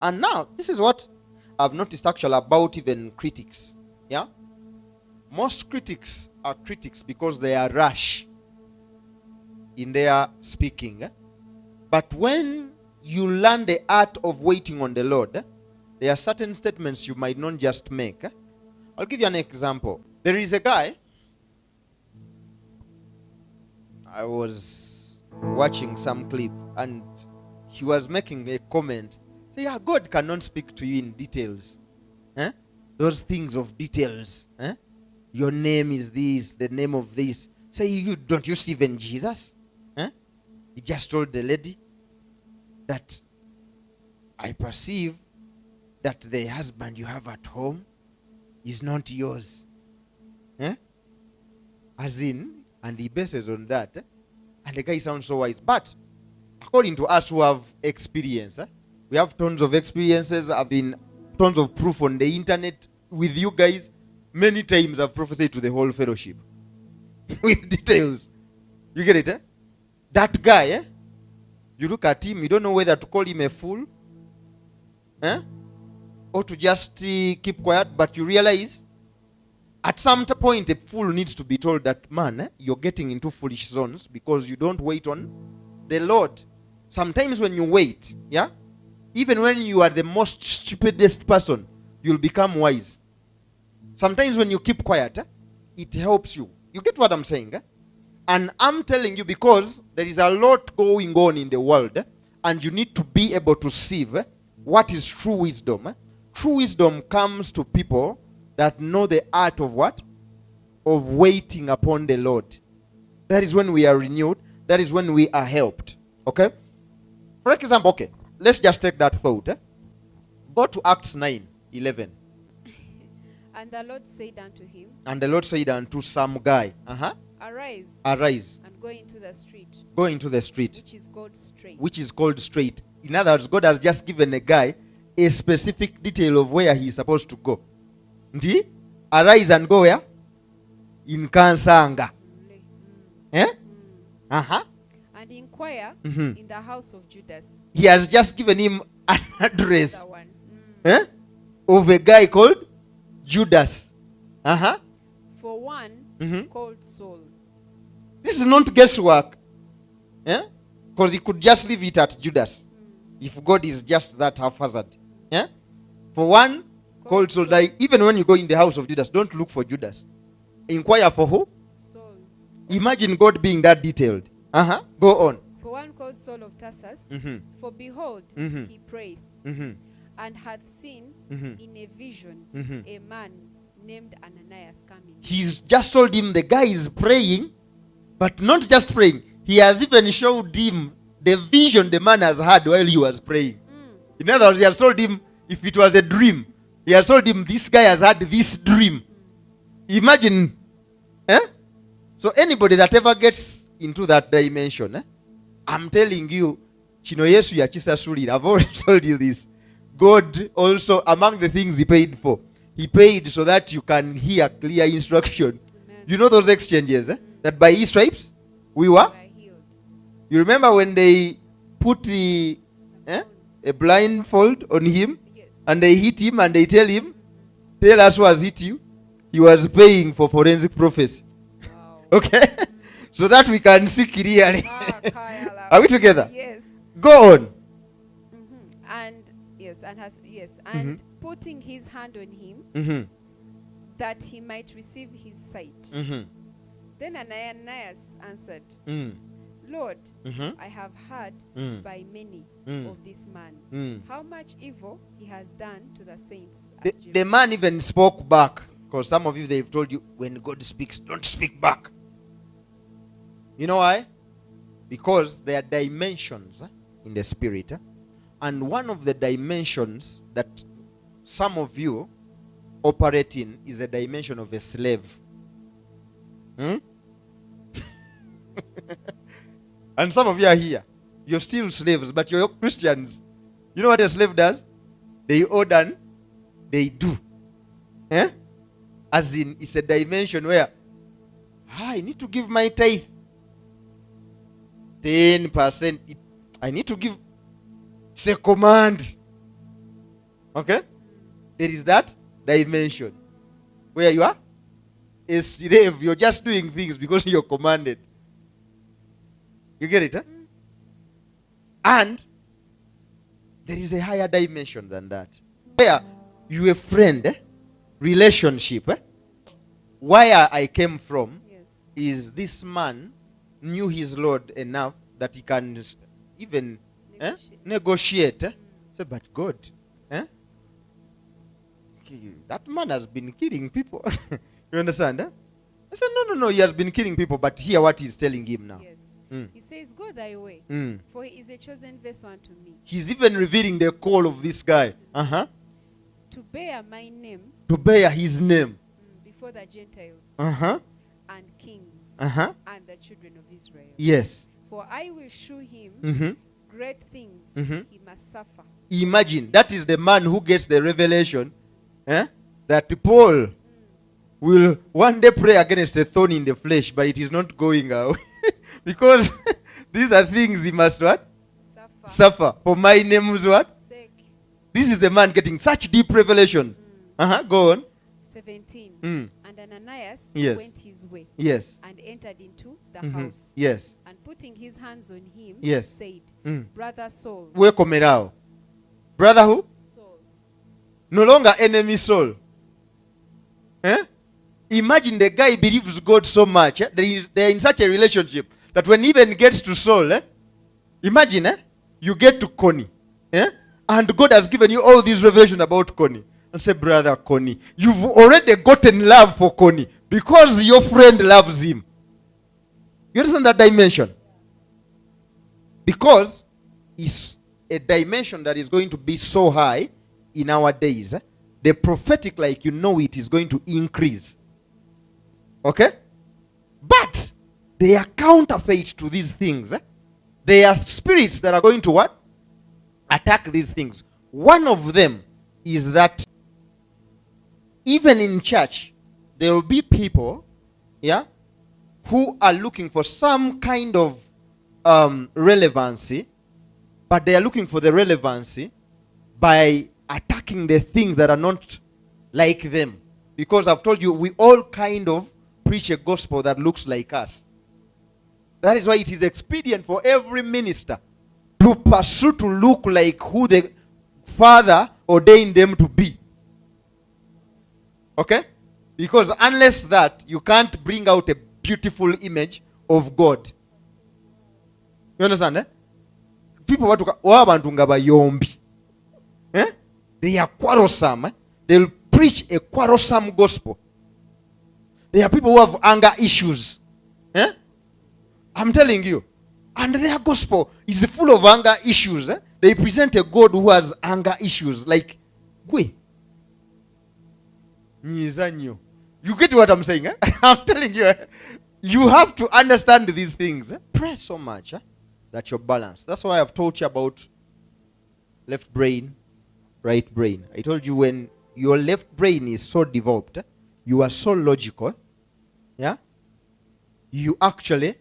And now, this is what I've noticed actually about even critics. Yeah? Most critics are critics because they are rash in their speaking. But when you learn the art of waiting on the Lord, there are certain statements you might not just make. I'll give you an example. There is a guy, I was watching some clip, and he was making a comment. Say, yeah, God cannot speak to you in details. Those things of details. Your name is this, the name of this. Say, don't you see even Jesus? He just told the lady that I perceive that the husband you have at home is not yours. As in, and he bases on that. And the guy sounds so wise. But according to us who have experience, we have tons of experiences. I've been tons of proof on the internet with you guys. Many times I've prophesied to the whole fellowship with details. You get it? That guy, you look at him, you don't know whether to call him a fool, or to just keep quiet, but you realize at some point a fool needs to be told that, man, you're getting into foolish zones because you don't wait on the Lord. Sometimes when you wait, even when you are the most stupidest person, you'll become wise. Sometimes when you keep quiet, it helps you. You get what I'm saying? And I'm telling you because there is a lot going on in the world, and you need to be able to see what is true wisdom. True wisdom comes to people that know the art of what? Of waiting upon the Lord. That is when we are renewed. That is when we are helped. Okay? For example, okay, let's just take that thought. Go to Acts 9:11. And the Lord said unto him, and the Lord said unto some guy, Arise, and go into the street, which is called straight. In other words, God has just given a guy a specific detail of where he is supposed to go. Arise and go where? In Kansanga. And inquire in the house of Judas. He has just given him an address of a guy called Judas. For one called Saul. This is not guesswork. Because he could just leave it at Judas. If God is just that haphazard. For one called Saul. Like, even when you go in the house of Judas, don't look for Judas. Inquire for who? Saul. Imagine God being that detailed. Go on. For one called Saul of Tarsus. For behold, he prayed. And had seen in a vision a man named Ananias coming. He's just told him the guy is praying, but not just praying. He has even showed him the vision the man has had while he was praying. In other words, he has told him if it was a dream. He has told him this guy has had this dream. Imagine. So anybody that ever gets into that dimension, I'm telling you, Chino Yesu Yachisa Suri, I've already told you this. God also, among the things he paid for, he paid so that you can hear clear instruction. Amen. You know those exchanges, that by his stripes we were healed. You remember when they put a blindfold on him, and they hit him and they tell him, tell us who has hit you. He was paying for forensic prophecy. Wow. Okay? So that we can see clearly. Are we together? Yes. Go on. And putting his hand on him, that he might receive his sight. Then Ananias answered, Lord, I have heard by many of this man, how much evil he has done to the saints. The man even spoke back, because some of you, they've told you, when God speaks, don't speak back. You know why? Because there are dimensions in the spirit. And one of the dimensions that some of you operate in is a dimension of a slave. And some of you are here. You're still slaves, but you're Christians. You know what a slave does? They order, they do. As in, it's a dimension where I need to give my tithe 10%. I need to give. It's a command. Okay? There is that dimension where you are a slave. You're just doing things because you're commanded. You get it, huh? And there is a higher dimension than that. Where you a friend, relationship. Where I came from Yes. is this man knew his Lord enough that he can even negotiate. Say, but God, that man has been killing people. You understand? I said, no, he has been killing people, but hear what he's telling him now. Yes. Mm. He says, go thy way, for he is a chosen vessel unto me, He's even revealing the call of this guy. to bear my name To bear his name. before the Gentiles and kings Uh-huh. and the children of Israel. Yes. For I will shew him Mm-hmm. great things he must suffer. Imagine, that is the man who gets the revelation that Paul will one day pray against a thorn in the flesh, but it is not going away. Because these are things he must what? Suffer. For my name's what? Sake. This is the man getting such deep revelation. Go on. 17. Mm. And Ananias Yes. went his way Yes. and entered into the house. Yes. And putting his hands on him, Yes. said, Mm. Brother Saul. Wekomerao. Brother who? Saul. No longer enemy Saul. Imagine the guy believes God so much. They are in such a relationship that when he even gets to Saul, imagine you get to Connie. And God has given you all these revelations about Connie. And say, brother Connie, you've already gotten love for Connie because your friend loves him. You understand that dimension? Because it's a dimension that is going to be so high in our days. The prophetic, like you know it, is going to increase. Okay? But they are counterfeit to these things. They are spirits that are going to what? Attack these things. One of them is that even in church, there will be people, who are looking for some kind of relevancy, but they are looking for the relevancy by attacking the things that are not like them. Because I've told you, we all kind of preach a gospel that looks like us. That is why it is expedient for every minister to pursue to look like who the Father ordained them to be. Okay? Because unless that, you can't bring out a beautiful image of God. You understand? People wabantu nga bayombi. They are quarrelsome. They'll preach a quarrelsome gospel. There are people who have anger issues. I'm telling you. And their gospel is full of anger issues. They present a God who has anger issues. Like, gwe. You get what I'm saying? I'm telling you. You have to understand these things. Pray so much that you're balanced. That's why I've told you about left brain, right brain. I told you when your left brain is so developed, you are so logical. You actually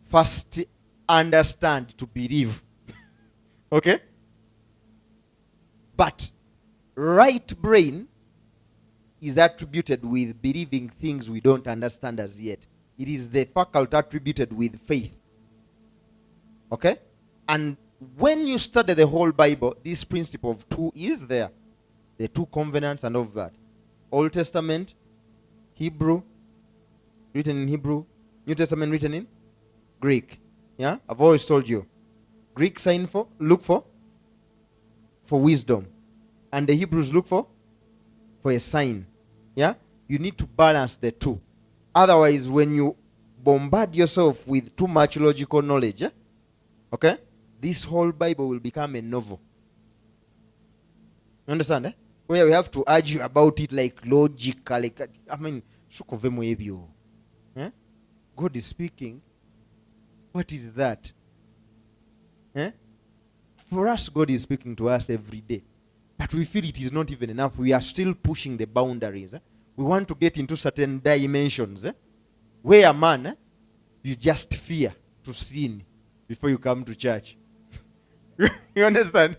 first understand to believe. Okay? But right brain is attributed with believing things we don't understand as yet. It is the faculty attributed with faith. Okay? And when you study the whole Bible, this principle of two is there. The two covenants and all of that. Old Testament, Hebrew, written in Hebrew. New Testament written in Greek. I've always told you. Greek look for wisdom. And the Hebrews look for a sign. You need to balance the two. Otherwise, when you bombard yourself with too much logical knowledge, okay, this whole Bible will become a novel. You understand? Where we have to argue about it like logical. God is speaking. What is that? For us, God is speaking to us every day. But we feel it is not even enough. We are still pushing the boundaries. We want to get into certain dimensions where, man, you just fear to sin before you come to church. You understand?